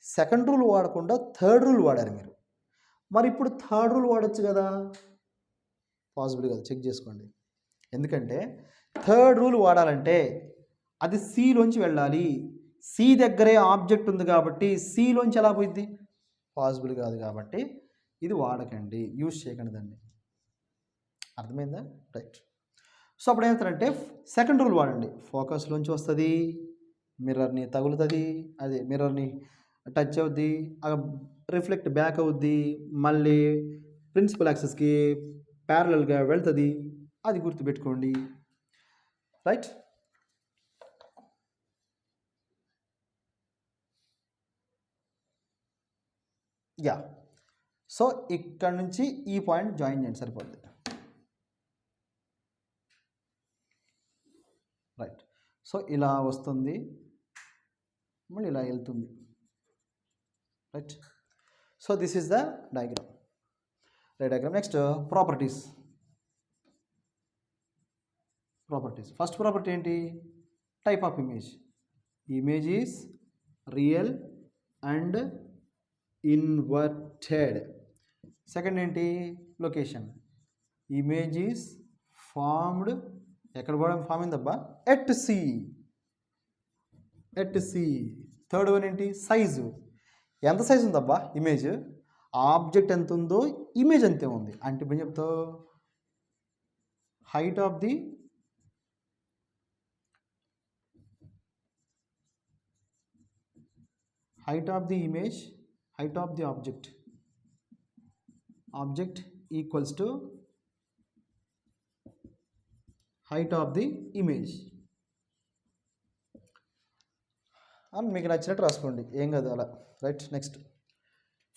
సెకండ్ రూల్ వాడకుండా థర్డ్ రూల్ వాడారు మీరు. మరి ఇప్పుడు థర్డ్ రూల్ వాడచ్చు కదా? పాసిబుల్ కదా, చెక్ చేసుకోండి. ఎందుకంటే థర్డ్ రూల్ వాడాలంటే అది సిలోంచి వెళ్ళాలి. సి దగ్గరే ఆబ్జెక్ట్ ఉంది కాబట్టి సిలోంచి ఎలా పోయిద్ది? పాసిబుల్ కాదు. కాబట్టి ఇది వాడకండి, యూజ్ చేయకండి దాన్ని. అర్థమైందా? రైట్. సో అప్పుడు ఏమవుతారంటే సెకండ్ రూల్ వాడండి. ఫోకస్లోంచి వస్తుంది, మిర్రర్ని తగులుతుంది, అదే మిర్రర్ని టచ్ అవుద్ది, రిఫ్లెక్ట్ బ్యాక్ అవుద్ది, మళ్ళీ ప్రిన్సిపల్ యాక్సెస్కి ప్యారలల్గా వెళ్తుంది. అది గుర్తుపెట్టుకోండి. రైట్. యా. సో ఇక్కడ నుంచి ఈ పాయింట్ జాయిన్ చేయండి, సరిపోద్ది. రైట్. సో ఇలా వస్తుంది, మళ్ళీ ఇలా వెళ్తుంది. Right. So this is the diagram, right diagram. Next properties. First property ఏంటి? Type of image. Image is real and inverted. Second ఏంటి? లొకేషన్. ఇమేజ్ ఈజ్ ఫార్మ్డ్, ఎక్కడ కూడా ఫామ్ అయిందబ్బా? At C. థర్డ్ వన్ ఏంటి? సైజు. ఎంత size ఉందబ్బా image? Object ఎంత ఉందో ఇమేజ్ అంతే ఉంది. అంటే ఇప్పుడు చెప్తావు height of the image, height of the object equals to height of the image. అని మీకు నచ్చినట్టు రాసుకోండి, ఏం కాదు అలా. రైట్. నెక్స్ట్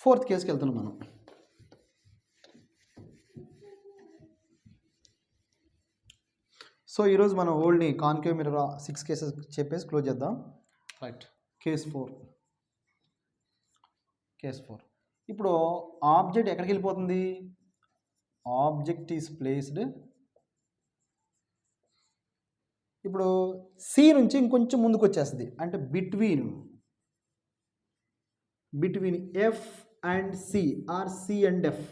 4th కేసుకి వెళ్తున్నాం మనం. సో ఈరోజు మనం ఓల్డ్ని కాన్కేవ్ మిర్రర్ 6 కేసెస్ చెప్పేసి క్లోజ్ చేద్దాం. రైట్. కేస్ 4. ఇప్పుడు ఆబ్జెక్ట్ ఎక్కడికి వెళ్ళిపోతుంది? ఆబ్జెక్ట్ ఈజ్ ప్లేస్డ్, ఇప్పుడు సి నుంచి ఇంకొంచెం ముందుకు వచ్చేస్తుంది, అంటే between F and C or C and F.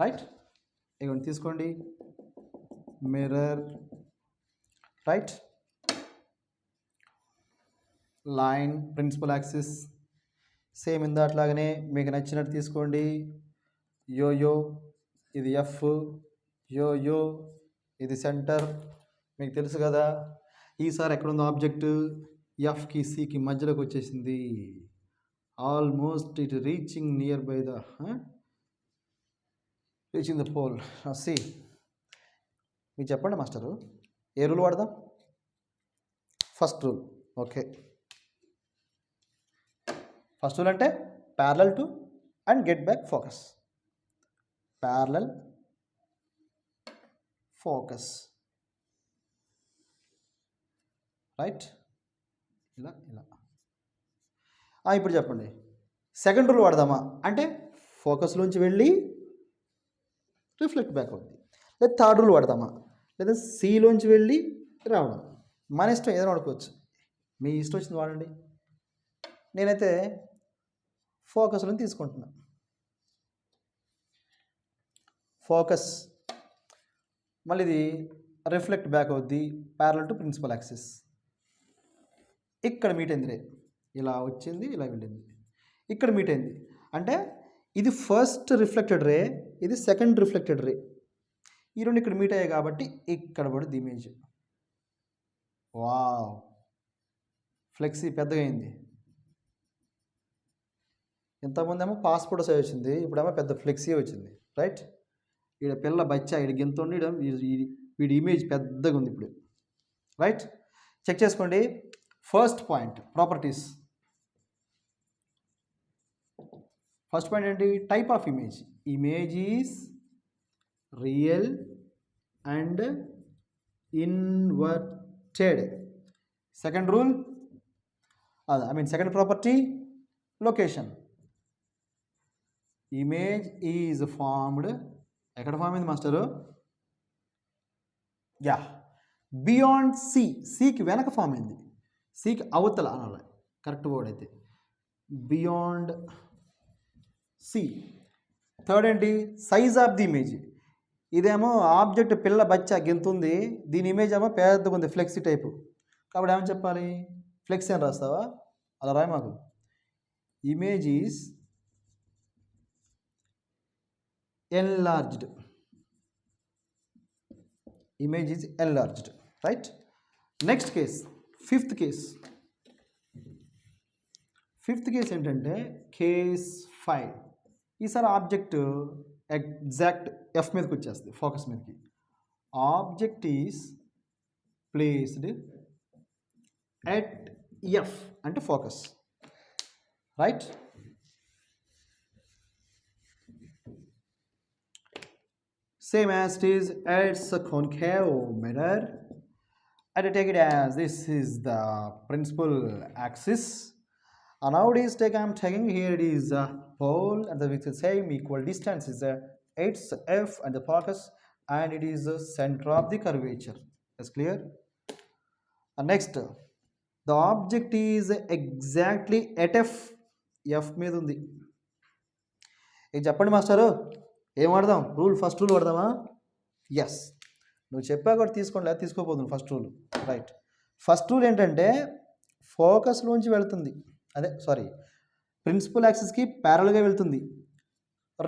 Right. ఇక తీసుకోండి mirror. Right. Line, principal axis same ఇందాట్లాగానే మీకు నచ్చినట్టు తీసుకోండి. యో ఇది ఎఫ్, యో ఇది సెంటర్, మీకు తెలుసు కదా. ఈసారి ఎక్కడుందో ఆబ్జెక్ట్ ఎఫ్కి సికి మధ్యలోకి వచ్చేసింది. Almost it reaching near by the pole. C. మీకు చెప్పండి మాస్టరు, ఏ రూల్ వాడదాం? First rule. Okay. First rule అంటే parallel to and get back focus. Parallel focus, right? ఇలా ఇలా. ఇప్పుడు చెప్పండి, సెకండ్ రూల్ వాడదామా అంటే ఫోకస్లోంచి వెళ్ళి రిఫ్లెక్ట్ బ్యాక్ అవుతుంది. లేదా థర్డ్ రూల్ వాడదామా, లేదా సిలోంచి వెళ్ళి రావడం. మన ఇష్టం, ఏదైనా వాడుకోవచ్చు, మీ ఇష్టం వచ్చింది వాడండి. నేనైతే ఫోకస్లో తీసుకుంటున్నా. ఫోకస్ మళ్ళీ ఇది రిఫ్లెక్ట్ బ్యాక్ అవుద్ది ప్యారలల్ టు ప్రిన్సిపల్ యాక్సిస్. ఇక్కడ మీట్ అయింది రే, ఇలా వచ్చింది, ఇలా వెళ్ళింది, ఇక్కడ మీట్ అయింది. అంటే ఇది ఫస్ట్ రిఫ్లెక్టెడ్ రే, ఇది సెకండ్ రిఫ్లెక్టెడ్ రే. ఈ రెండు ఇక్కడ మీట్ అయ్యాయి కాబట్టి ఇక్కడ పడుద్ది ఇమేజ్. వావ్, ఫ్లెక్సీ పెద్దగా అయింది. ఇంతకుముందు ఏమో పాస్పోర్ట్ సైజ్ వచ్చింది, ఇప్పుడేమో పెద్ద ఫ్లెక్సీ వచ్చింది, రైట్? ఈడ పిల్ల బచ్చా, ఈడ గింత వీడి ఇమేజ్ పెద్దగా ఉంది ఇప్పుడు, రైట్? చెక్ చేసుకోండి. First point properties. First point ఏంటి? Type of image. Image is real and inverted. Second rule, second property, location. Image is formed, ఎక్కడ ఫామ్ అయింది మాస్టరు? Beyond C. సికి వెనక ఫామ్ అయింది, సికి అవతల అనాలి కరెక్ట్ వర్డ్ అయితే. Beyond C. థర్డ్ ఏంటి? Size of the image. ఇదేమో ఆబ్జెక్ట్ పిల్ల బచ్చా గింతుంది, దీని ఇమేజ్ ఏమో పెద్దగా ఉంది, ఫ్లెక్సీ టైపు. కాబట్టి ఏమని చెప్పాలి? ఫ్లెక్సీ అని రాస్తావా? అలా రాయి మాకు. Image is enlarged. Image is enlarged, right? Next case, fifth case. Fifth case ఏంటంటే కేస్ 5. ఈసారి ఆబ్జెక్ట్ ఎగ్జాక్ట్ ఎఫ్ మీదకి వచ్చేస్తుంది, ఫోకస్ మీదకి. Object is placed at F అంటే focus, right? Same as it is, it's a concave mirror. And I take it as this is the principal axis. And nowadays I'm taking here it is a pole and with the same equal distance is it's F and the focus and it is the center of the curvature. That's clear? And next, the object is exactly at F. F మీద ఉంది. ఇది చెప్పండి master, ఏం వాడదాం? Rule, first rule వాడదామా? Yes, నువ్వు చెప్పా కూడా తీసుకోండి, లేదా తీసుకోపోతుంది. First rule, right? First rule ఏంటంటే ఫోకస్లోంచి వెళ్తుంది, ప్రిన్సిపల్ యాక్సిస్కి ప్యారల్గా వెళ్తుంది,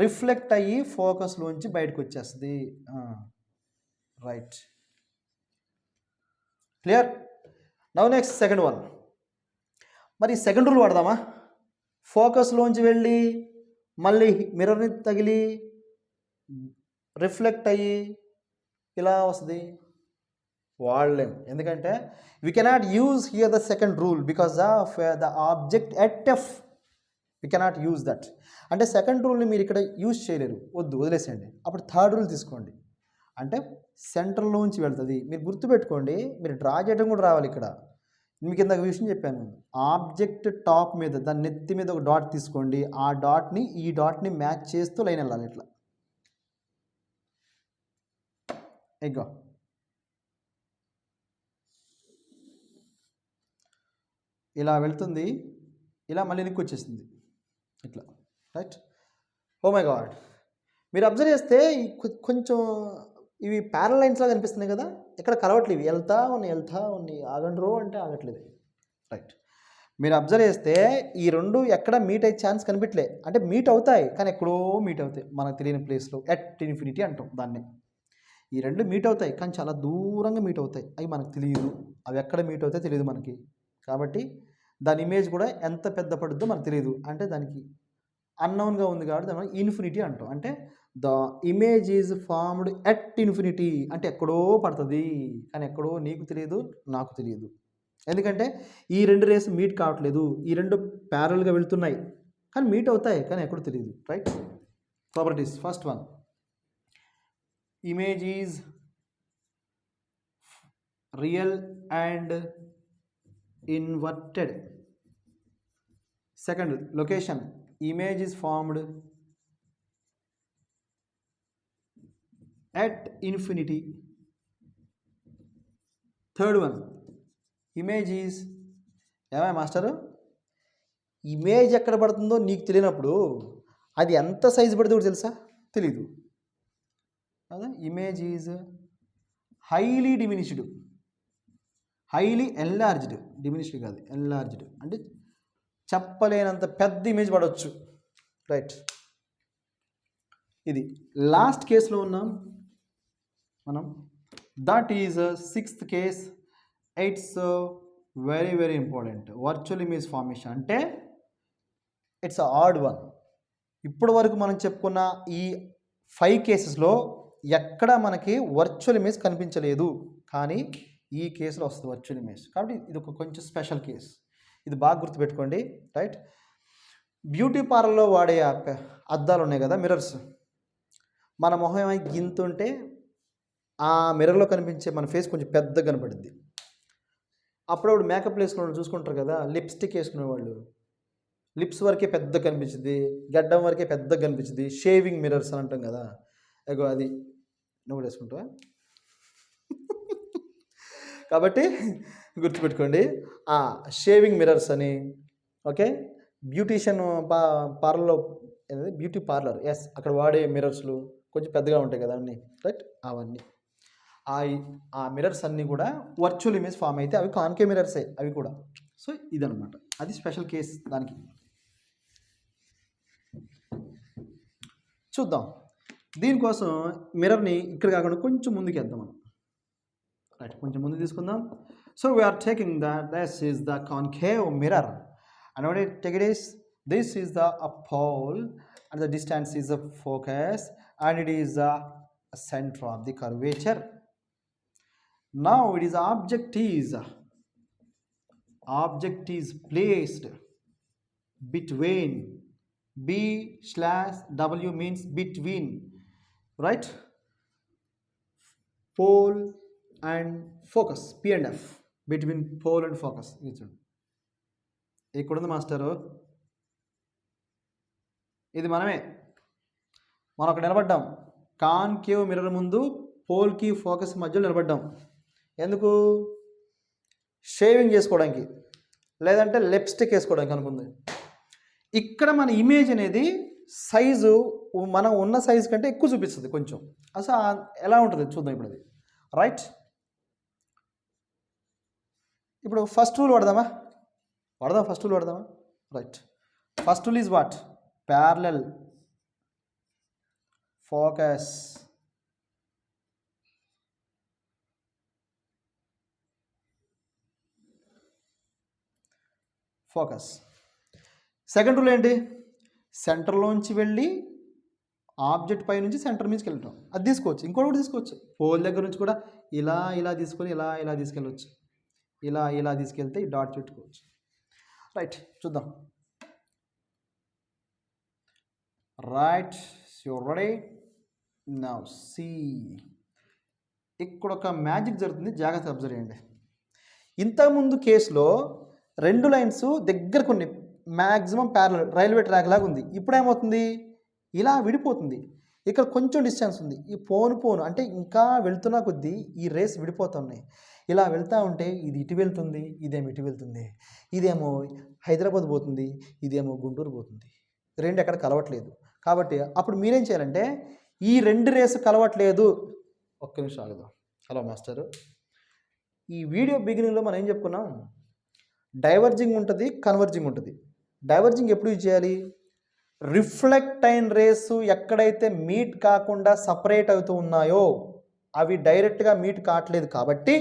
రిఫ్లెక్ట్ అయ్యి ఫోకస్లోంచి బయటకు వచ్చేస్తుంది, right? Clear? Now next second one. మరి సెకండ్ రూల్ వాడదామా? ఫోకస్లోంచి వెళ్ళి మళ్ళీ మిర్రర్ని తగిలి రిఫ్లెక్ట్ అయ్యి ఇలా వస్తుంది. వాడలేం, ఎందుకంటే we cannot use here the second rule because of the object at F. We cannot use that. అంటే సెకండ్ రూల్ని మీరు ఇక్కడ యూజ్ చేయలేరు, వదిలేసేయండి. అప్పుడు థర్డ్ రూల్ తీసుకోండి, అంటే సెంటర్లోంచి వెళ్తుంది. మీరు గుర్తుపెట్టుకోండి, మీరు డ్రా చేయడం కూడా రావాలి ఇక్కడ. మీకు ఇందాక విషయం చెప్పాను, ఆబ్జెక్ట్ టాప్ మీద దాని నెత్తి మీద ఒక డాట్ తీసుకోండి, ఆ డాట్ని ఈ డాట్ని మ్యాచ్ చేస్తూ లైన్ వెళ్ళాలి ఇట్లా. ఇగో ఇలా వెళ్తుంది, ఇలా మళ్ళీ వెనక్కి వచ్చేసింది ఇట్లా, రైట్? ఓ మై గాడ్, మీరు అబ్జర్వ్ చేస్తే కొంచెం ఇవి ప్యారల్ లైన్స్ లాగా కనిపిస్తున్నాయి కదా, ఇక్కడ కలవట్లేదు, వెళ్తా ఉన్నాయి, ఆగండి రో అంటే ఆగట్లేదు, రైట్? మీరు అబ్జర్వ్ చేస్తే ఈ రెండు ఎక్కడ మీట్ అయ్యే ఛాన్స్ కనిపించలే, అంటే మీట్ అవుతాయి కానీ ఎక్కడో మీట్ అవుతాయి, మనకు తెలియని ప్లేస్లో. ఎట్ ఇన్ఫినిటీ అంటాం దాన్ని. ఈ రెండు మీట్ అవుతాయి కానీ చాలా దూరంగా మీట్ అవుతాయి, అవి మనకు తెలియదు, అవి ఎక్కడ మీట్ అవుతాయో తెలియదు మనకి. కాబట్టి దాని ఇమేజ్ కూడా ఎంత పెద్ద పడుద్దో మనకు తెలియదు, అంటే దానికి అన్నౌన్గా ఉంది కాబట్టి దాన్ని ఇన్ఫినిటీ అంటాం. అంటే the image is formed at infinity, అంటే ఎక్కడో పడుతుంది కానీ ఎక్కడో నీకు తెలియదు, నాకు తెలియదు. ఎందుకంటే ఈ రెండు రేస్ మీట్ కావట్లేదు, ఈ రెండు ప్యారల్గా వెళ్తున్నాయి, కానీ మీట్ అవుతాయి, కానీ ఎక్కడో తెలియదు. Right? Properties. First one, image is real and inverted. Second, location, image is formed at infinity. Third one, image is, ఏమై మాస్టరు, ఇమేజ్ ఎక్కడ పడుతుందో నీకు తెలియనప్పుడు అది ఎంత సైజు పడితే కూడా తెలుసా? తెలీదు కదా. Image is highly diminished, highly enlarged, diminished కాదు ఎన్లార్జ్డ్, అంటే చెప్పలేనంత పెద్ద ఇమేజ్ పడవచ్చు. రైట్? ఇది లాస్ట్ కేసులో ఉన్నాం మనం. That is sixth case. It's very very important. Virtual image formation అంటే ఇట్స్ ఆడ్ వన్. ఇప్పటి వరకు మనం చెప్పుకున్న ఈ 5 కేసెస్లో ఎక్కడ మనకి వర్చువల్ ఇమేజ్ కనిపించలేదు, కానీ ఈ కేసులో వస్తుంది వర్చువల్ ఇమేజ్. కాబట్టి ఇది ఒక కొంచెం స్పెషల్ కేస్, ఇది బాగా గుర్తుపెట్టుకోండి. రైట్? బ్యూటీ పార్లర్లో వాడే అద్దాలు ఉన్నాయి కదా, మిర్రర్స్. మన మొహం ఏమైనా గింతుంటే ఆ మిర్రర్లో కనిపించే మన ఫేస్ కొంచెం పెద్దగా కనపడుద్ది. అప్పుడప్పుడు మేకప్ వేసుకునే చూసుకుంటారు కదా, లిప్స్టిక్ వేసుకునే వాళ్ళు లిప్స్ వరకే పెద్ద కనిపించింది, గడ్డం వరకే పెద్ద కనిపించింది. షేవింగ్ మిర్రర్స్ అని అంటాం కదా, అగో అది నువ్వు వేసుకుంటావా? కాబట్టి గుర్తుపెట్టుకోండి, ఆ షేవింగ్ మిర్రర్స్ అని. ఓకే? బ్యూటీషియన్ పార్లర్లో, బ్యూటీ పార్లర్, ఎస్, అక్కడ వాడే మిర్రర్స్లు కొంచెం పెద్దగా ఉంటాయి కదా అన్నీ. రైట్? అవన్నీ ఆ మిర్రర్స్ అన్నీ కూడా వర్చువల్ ఇమేజ్ ఫామ్ అయితే అవి కాన్కేవ్ మిర్రర్సే అవి కూడా. సో ఇదనమాట, అది స్పెషల్ కేస్. దానికి చూద్దాం. దీనికోసం మిర్రర్ని ఇక్కడ కాకుండా కొంచెం ముందుకు వేద్దాం మనం. రైట్? కొంచెం ముందు తీసుకుందాం. So we're taking this is the concave mirror and what it take it is, this is the pole and the distance is the focus and it is the center of the curvature. Now it is object is placed between, B/W means between, right? Pole and focus, P and F, between pole and focus. ఇక్కడుంది master, ఇది మనం అక్కడ నిలబడ్డాం. Concave mirror ముందు పోల్కి focus మధ్యలో నిలబడ్డాం. ఎందుకు? Shaving చేసుకోవడానికి, లేదంటే లిప్స్టిక్ వేసుకోవడానికి అనుకుంది. ఇక్కడ మన ఇమేజ్ అనేది సైజు మనం ఉన్న సైజు కంటే ఎక్కువ చూపిస్తుంది కొంచెం. అసలు ఎలా ఉంటుంది చూద్దాం ఇప్పుడు అది. రైట్? ఇప్పుడు ఫస్ట్ రూల్ వాడదామా? ఫస్ట్ రూల్ వాడదామా? Right. First rule is what? Parallel focus. Second rule ఏంటి? సెంటర్లోంచి వెళ్ళి ఆబ్జెక్ట్ పై నుంచి సెంటర్ మీదకి వెళ్ళటం. అది తీసుకోవచ్చు, ఇంకోటి కూడా తీసుకోవచ్చు. పోల్ దగ్గర నుంచి కూడా ఇలా తీసుకొని ఇలా తీసుకెళ్ళవచ్చు. ఇలా తీసుకెళ్తే ఈ డాట్ పెట్టుకోవచ్చు. రైట్? చూద్దాం. Right, you ready? Now see, ఇక్కడ ఒక మ్యాజిక్ జరుగుతుంది, జాగ్రత్తగా అబ్జర్వ్ చేయండి. ఇంతకుముందు కేసులో 2 లైన్స్ దగ్గర కొన్ని మ్యాక్సిమం ప్యారలల్ రైల్వే ట్రాక్ లాగా ఉంది. ఇప్పుడు ఏమవుతుంది? ఇలా విడిపోతుంది. ఇక్కడ కొంచెం డిస్టెన్స్ ఉంది. ఈ పోను అంటే ఇంకా వెళ్తున్నా కొద్దీ ఈ రేస్ విడిపోతున్నాయి. ఇలా వెళ్తూ ఉంటే ఇది ఇటు వెళ్తుంది, ఇదేమో ఇటు వెళ్తుంది, ఇదేమో హైదరాబాద్ పోతుంది, ఇదేమో గుంటూరు పోతుంది. 2 ఎక్కడ కలవట్లేదు. కాబట్టి అప్పుడు మీరేం చేయాలంటే, ఈ 2 రేసు కలవట్లేదు, ఒక్క నిమిషం ఆగుదాం. హలో మాస్టరు, ఈ వీడియో బిగినింగ్లో మనం ఏం చెప్పుకున్నాం? డైవర్జింగ్ ఉంటుంది, కన్వర్జింగ్ ఉంటుంది. డైవర్జింగ్ ఎప్పుడు యూజ్ చేయాలి? రిఫ్లెక్ట్ అయిన రేసు ఎక్కడైతే మీట్ కాకుండా సపరేట్ అవుతూ ఉన్నాయో అవి డైరెక్ట్గా మీట్ కావట్లేదు, కాబట్టి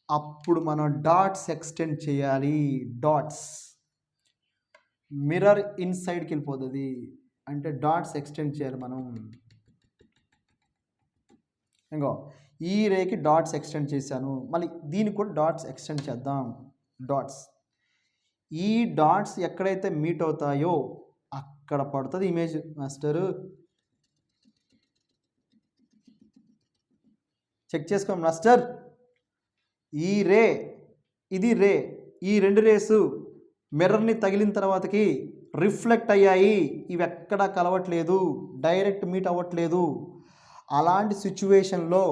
అప్పుడు మనం డాట్స్ ఎక్స్టెండ్ చేయాలి. డాట్స్, మిర్రర్ ఇన్సైడ్కి వెళ్ళిపోతుంది అంటే డాట్స్ ఎక్స్టెండ్ చేయాలి మనం. ఇంకో ఈ రేకి డాట్స్ ఎక్స్టెండ్ చేశాను, మళ్ళీ దీనికి కూడా డాట్స్ ఎక్స్టెండ్ చేద్దాం. డాట్స్ ఈ డాట్స్ ఎక్కడైతే మీట్ అవుతాయో అక్కడ పడుతుంది ఇమేజ్. మాస్టరు చెక్ చేసుకోండి మాస్టర్. ఈ రే, ఇది రే, ఈ రెండు రేసు మిర్రర్ని తగిలిన తర్వాతకి రిఫ్లెక్ట్ అయ్యాయి. ఇవి ఎక్కడా కలవట్లేదు, డైరెక్ట్ మీట్ అవ్వట్లేదు. అలాంటి సిచ్యువేషన్లో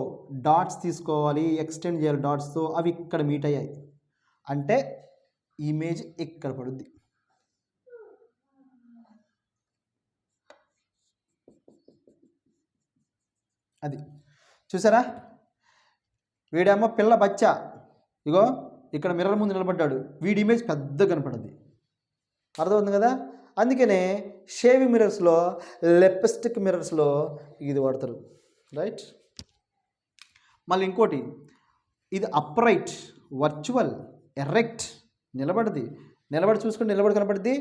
డాట్స్ తీసుకోవాలి, ఎక్స్టెండ్ చేయాలి డాట్స్తో. అవి ఇక్కడ మీట్ అయ్యాయి అంటే ఇమేజ్ ఇక్కడ పడుద్ది. అది చూసారా? వీడేమో పిల్ల బచ్చా, ఇగో ఇక్కడ మిర్రర్ ముందు నిలబడ్డాడు, వీడి ఇమేజ్ పెద్ద కనపడుద్ది. అర్థమవుతుంది కదా? అందుకనే షేవింగ్ మిర్రర్స్లో, లెప్స్టిక్ మిర్రర్స్లో ఇది వాడతారు, రైట్? మళ్ళీ ఇంకోటి, ఇది అప్రైట్, వర్చువల్, ఎరెక్ట్, నిలబడి చూసుకుంటే నిలబడి కనపడుద్ది,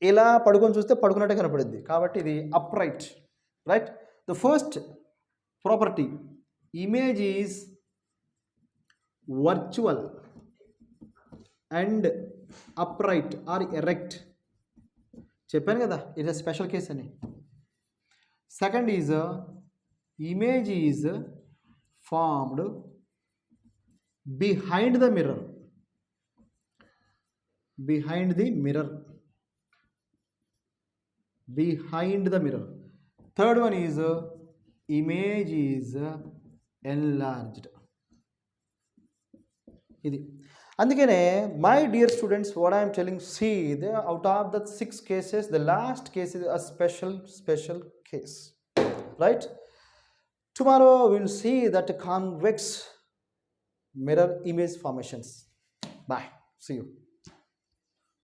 ఇలా పడుకొని చూస్తే పడుకున్నట్టే కనపడుద్ది. కాబట్టి ఇది upright, right? The first property, image is virtual and upright or erect. చెప్పాను కదా, ఇది స్పెషల్ కేస్ అని. Second is image is formed behind the mirror. Behind the mirror. Third one is image is enlarged. ఇది అందుకనే my dear students, what I'm telling, see the out of the 6 cases, the last case is a special case, right? Tomorrow we'll see that convex mirror image formations. Bye, see you.